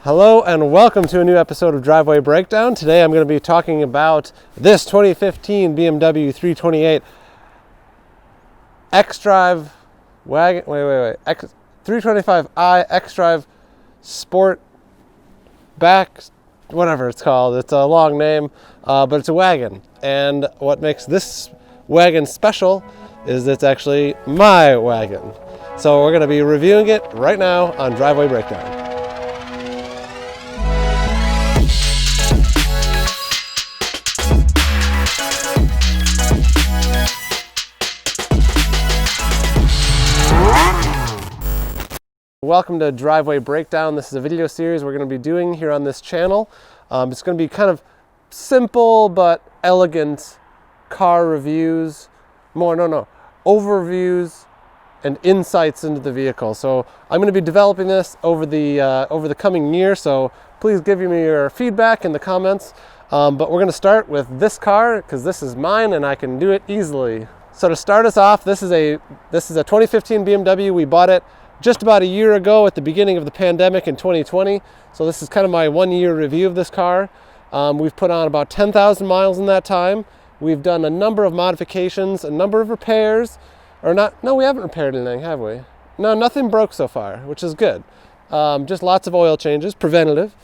Hello and welcome to a new episode of Driveway Breakdown. Today I'm going to be talking about this 2015 BMW 328 xDrive wagon. 325i xDrive Sport back, whatever it's called. It's a long name, but it's a wagon. And what makes this wagon special is it's actually my wagon. So we're going to be reviewing it right now on Driveway Breakdown. Welcome to Driveway Breakdown. This is a video series we're going to be doing here on this channel. It's going to be kind of simple but elegant car reviews, overviews and insights into the vehicle. So I'm going to be developing this over the coming year, so please give me your feedback in the comments. But we're going to start with this car because this is mine and I can do it easily. So to start us off, this is a 2015 BMW. We bought it just about a year ago at the beginning of the pandemic in 2020. So this is kind of my 1 year review of this car. We've put on about 10,000 miles in that time. We've done a number of modifications, a number of repairs, no, we haven't repaired anything, have we? No, nothing broke so far, which is good. Just lots of oil changes, preventative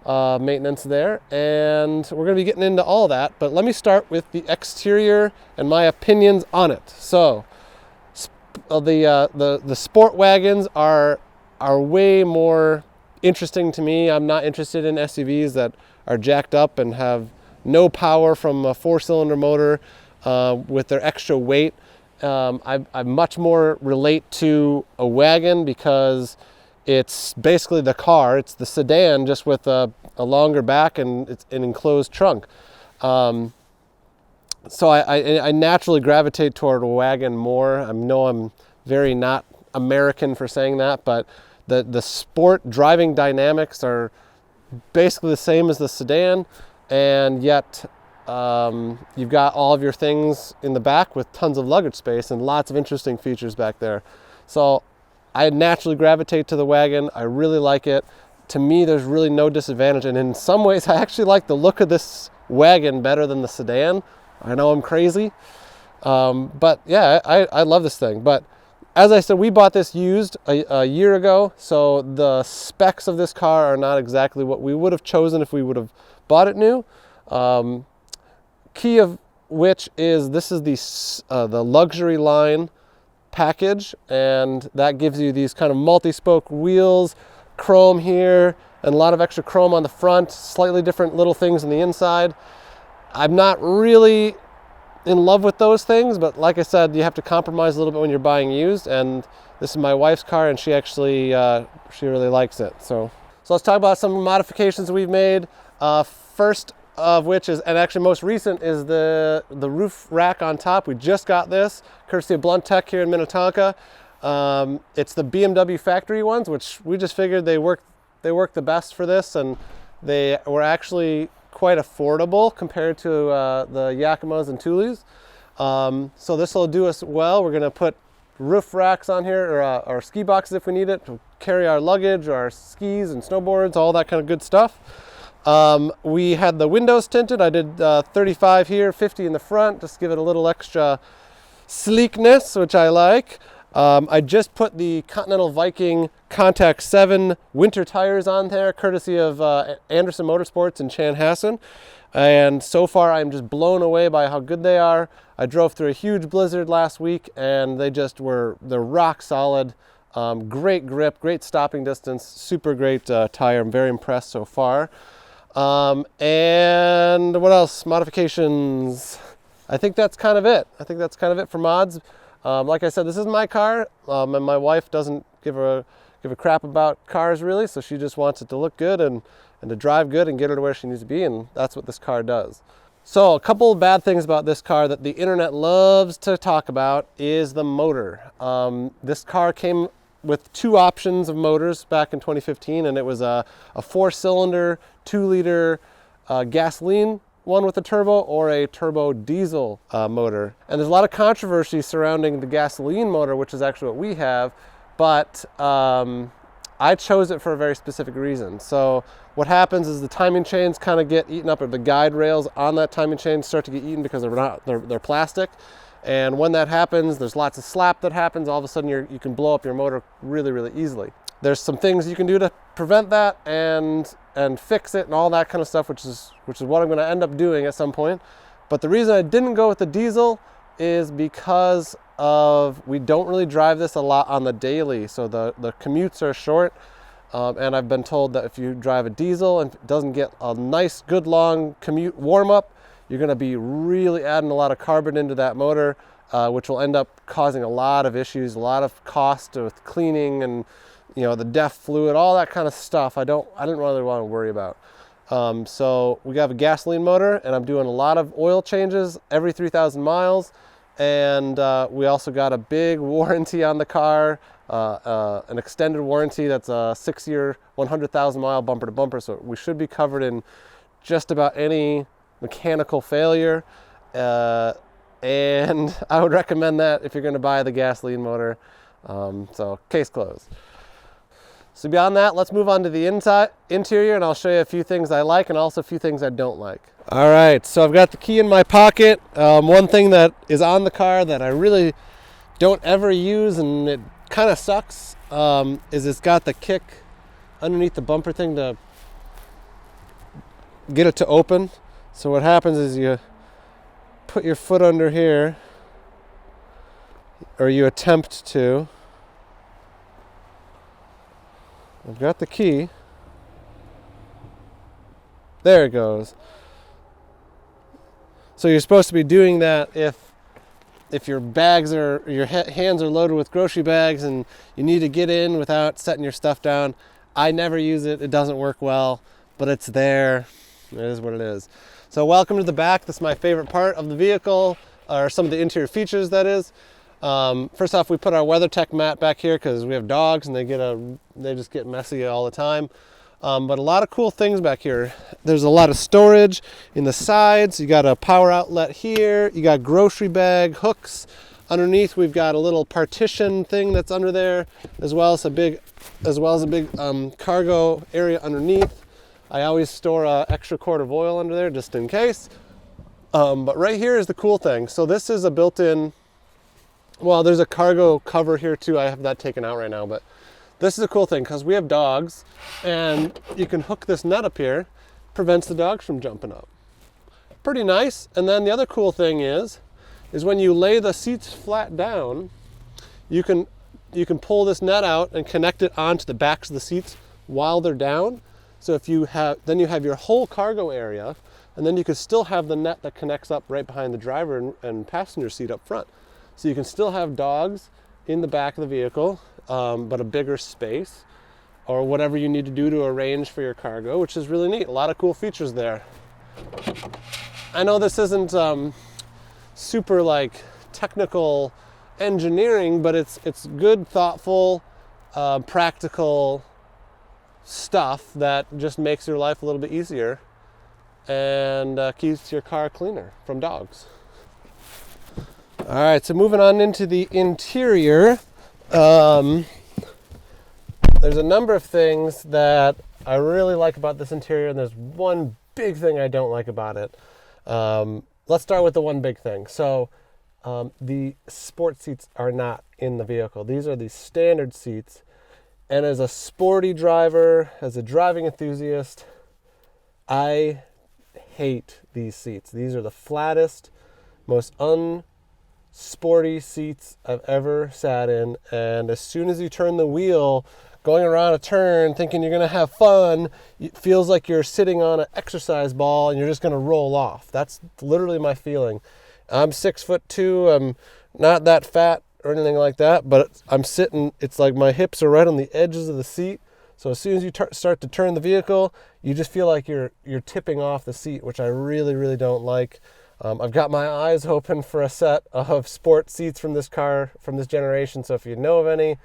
maintenance there. And we're gonna be getting into all that, but let me start with the exterior and my opinions on it. So, the sport wagons are way more interesting to me. I'm not interested in SUVs that are jacked up and have no power from a 4-cylinder motor with their extra weight. I much more relate to a wagon because it's basically the car. It's the sedan just with a longer back and it's an enclosed trunk. So I naturally gravitate toward a wagon more. I know I'm very not American for saying that, but the sport driving dynamics are basically the same as the sedan, and yet you've got all of your things in the back with tons of luggage space and lots of interesting features back there. So I naturally gravitate to the wagon. I really like it. To me, there's really no disadvantage, and in some ways I actually like the look of this wagon better than the sedan. I know I'm crazy, but yeah, I love this thing. But as I said, we bought this used a year ago, so the specs of this car are not exactly what we would have chosen if we would have bought it new. Key of which is this is the luxury line package, and that gives you these kind of multi-spoke wheels, chrome here, and a lot of extra chrome on the front, slightly different little things on the inside. I'm not really in love with those things, but like I said, you have to compromise a little bit when you're buying used, and this is my wife's car and she actually she really likes it. So let's talk about some modifications we've made. First of which is, and actually most recent, is the roof rack on top. We just got this courtesy of Blunt Tech here in Minneapolis. It's the BMW factory ones, which we just figured they work the best for this, and they were actually quite affordable compared to the Yakimas and Thules. So this will do us well. We're going to put roof racks on here, or ski boxes if we need it, to carry our luggage, our skis and snowboards, all that kind of good stuff. We had the windows tinted. I did 35 here, 50 in the front, just give it a little extra sleekness, which I like. I just put the Continental Viking Contact 7 winter tires on there, courtesy of Anderson Motorsports in Chanhassen. And so far I'm just blown away by how good they are. I drove through a huge blizzard last week and they're rock solid. Great grip, great stopping distance, super great tire. I'm very impressed so far. And what else? Modifications. I think that's kind of it. For mods. Like I said, this is my car, and my wife doesn't give a crap about cars really, so she just wants it to look good and to drive good and get her to where she needs to be, and that's what this car does. So a couple of bad things about this car that the internet loves to talk about is the motor. This car came with two options of motors back in 2015, and it was a 4-cylinder, 2-liter gasoline one with a turbo, or a turbo diesel motor. And there's a lot of controversy surrounding the gasoline motor, which is actually what we have, but I chose it for a very specific reason. So what happens is the timing chains kind of get eaten up, or the guide rails on that timing chain start to get eaten because they're plastic. And when that happens, there's lots of slap that happens. All of a sudden you can blow up your motor really, really easily. There's some things you can do to prevent that and fix it and all that kind of stuff, which is what I'm going to end up doing at some point. But the reason I didn't go with the diesel is because we don't really drive this a lot on the daily, so the commutes are short, and I've been told that if you drive a diesel and it doesn't get a nice, good, long commute warm-up, you're going to be really adding a lot of carbon into that motor, which will end up causing a lot of issues, a lot of cost with cleaning and the DEF fluid, all that kind of stuff. I didn't really want to worry about. So we have a gasoline motor, and I'm doing a lot of oil changes every 3,000 miles. And we also got a big warranty on the car, an extended warranty that's a 6-year, 100,000 mile bumper to bumper. So we should be covered in just about any mechanical failure. And I would recommend that if you're going to buy the gasoline motor. So case closed. So beyond that, let's move on to the interior, and I'll show you a few things I like and also a few things I don't like. All right, so I've got the key in my pocket. One thing that is on the car that I really don't ever use, and it kind of sucks, is it's got the kick underneath the bumper thing to get it to open. So what happens is you put your foot under here, or you attempt to. I've got the key. There it goes. So you're supposed to be doing that if your hands are loaded with grocery bags and you need to get in without setting your stuff down. I never use it. It doesn't work well, but it's there. It is what it is. So welcome to the back. This is my favorite part of the vehicle, or some of the interior features, that is. First off, we put our WeatherTech mat back here because we have dogs and they just get messy all the time. But a lot of cool things back here. There's a lot of storage in the sides. You got a power outlet here. You got grocery bag hooks. Underneath, we've got a little partition thing that's under there, as well as a big cargo area underneath. I always store an extra quart of oil under there just in case. But right here is the cool thing. So this is a built-in. Well, there's a cargo cover here too. I have that taken out right now, but this is a cool thing because we have dogs, and you can hook this net up here, prevents the dogs from jumping up. Pretty nice. And then the other cool thing is when you lay the seats flat down, you can pull this net out and connect it onto the backs of the seats while they're down. So if you have your whole cargo area, and then you could still have the net that connects up right behind the driver and passenger seat up front. So you can still have dogs in the back of the vehicle, but a bigger space, or whatever you need to do to arrange for your cargo, which is really neat. A lot of cool features there. I know this isn't super technical engineering, but it's good, thoughtful, practical stuff that just makes your life a little bit easier and keeps your car cleaner from dogs. All right, so moving on into the interior, there's a number of things that I really like about this interior, and there's one big thing I don't like about it. Let's start with the one big thing. So the sport seats are not in the vehicle. These are the standard seats, and as a sporty driver, as a driving enthusiast, I hate these seats. These are the flattest, most sporty seats I've ever sat in, and as soon as you turn the wheel, going around a turn thinking you're gonna have fun, it feels like you're sitting on an exercise ball and you're just gonna roll off. That's literally my feeling. I'm 6'2", I'm not that fat or anything like that, but I'm sitting, it's like my hips are right on the edges of the seat. So as soon as you start to turn the vehicle, you just feel like you're tipping off the seat, which I really, really don't like. I've got my eyes open for a set of sport seats from this car, from this generation. So if you know of any,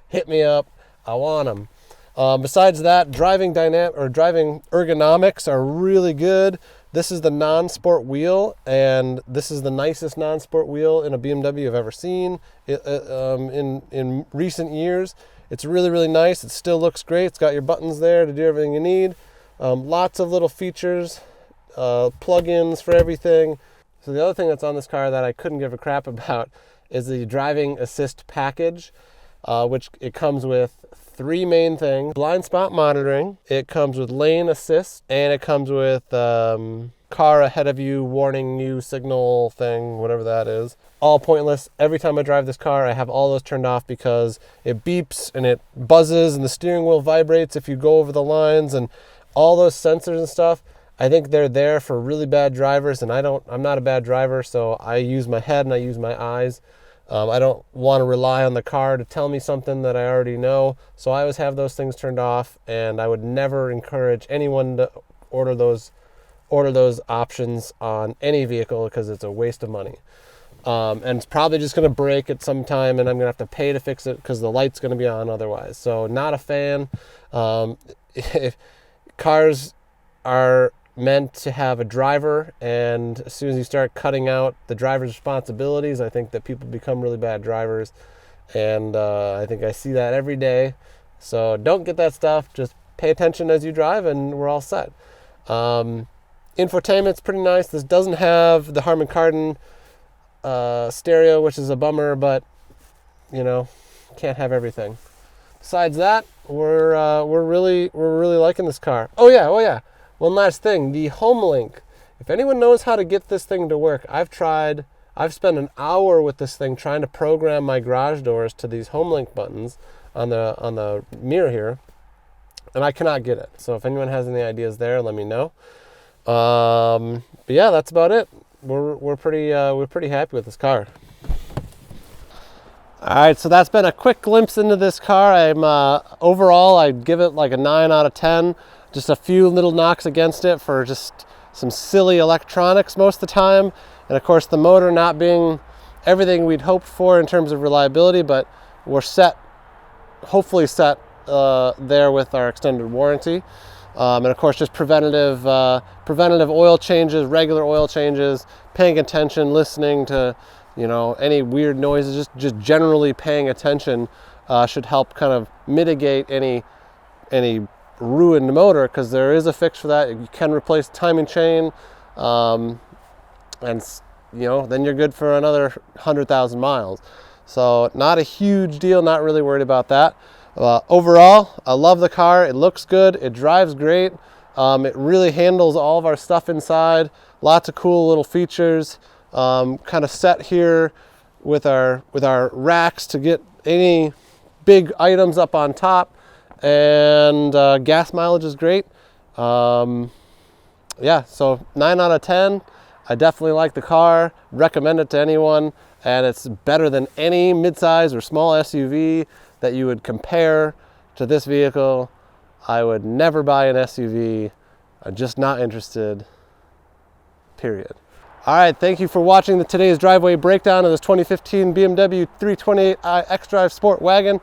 hit me up. I want them. Besides that, driving ergonomics are really good. This is the non-sport wheel, and this is the nicest non-sport wheel in a BMW I've ever seen in recent years. It's really, really nice. It still looks great. It's got your buttons there to do everything you need. Lots of little features, plug-ins for everything. So the other thing that's on this car that I couldn't give a crap about is the driving assist package, which it comes with 3 main things: blind spot monitoring, it comes with lane assist, and it comes with car ahead of you warning you signal thing, whatever that is. All pointless. Every time I drive this car, I have all those turned off because it beeps and it buzzes and the steering wheel vibrates if you go over the lines, and all those sensors and stuff. I think they're there for really bad drivers, and I'm not a bad driver, so I use my head and I use my eyes. I don't want to rely on the car to tell me something that I already know, so I always have those things turned off, and I would never encourage anyone to order those options on any vehicle because it's a waste of money. And it's probably just going to break at some time, and I'm going to have to pay to fix it because the light's going to be on otherwise. So not a fan. If cars are meant to have a driver, and as soon as you start cutting out the driver's responsibilities, I think that people become really bad drivers, and I think I see that every day. So don't get that stuff. Just pay attention as you drive, and we're all set. Infotainment's pretty nice. This doesn't have the Harman Kardon stereo, which is a bummer, but you know, can't have everything. Besides that, we're really liking this car. Oh yeah. One last thing, the home link. If anyone knows how to get this thing to work, I've spent an hour with this thing trying to program my garage doors to these home link buttons on the mirror here, and I cannot get it. So if anyone has any ideas there, let me know. But yeah, that's about it. We're pretty happy with this car. All right, so that's been a quick glimpse into this car. Overall, I'd give it like a 9 out of 10. Just a few little knocks against it for just some silly electronics most of the time, and of course the motor not being everything we'd hoped for in terms of reliability, but we're hopefully set there with our extended warranty. And of course just preventative oil changes, regular oil changes, paying attention, listening to any weird noises, just generally paying attention should help kind of mitigate any ruined motor, because there is a fix for that. You can replace timing chain, and then you're good for another 100,000 miles. So not a huge deal, not really worried about that. Overall, I love the car. It looks good, it drives great, it really handles all of our stuff inside. Lots of cool little features, kind of set here with our racks to get any big items up on top. And gas mileage is great. Yeah, so 9 out of 10. I definitely like the car, recommend it to anyone, and it's better than any midsize or small SUV that you would compare to this vehicle. I would never buy an SUV. I'm just not interested, period. All right, thank you for watching today's driveway breakdown of this 2015 BMW 328i xDrive Sport Wagon.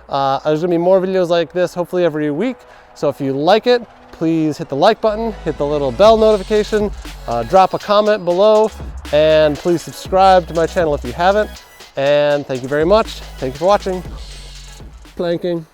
There's going to be more videos like this hopefully every week, so if you like it, please hit the like button, hit the little bell notification, drop a comment below, and please subscribe to my channel if you haven't. And thank you very much. Thank you for watching. Planking.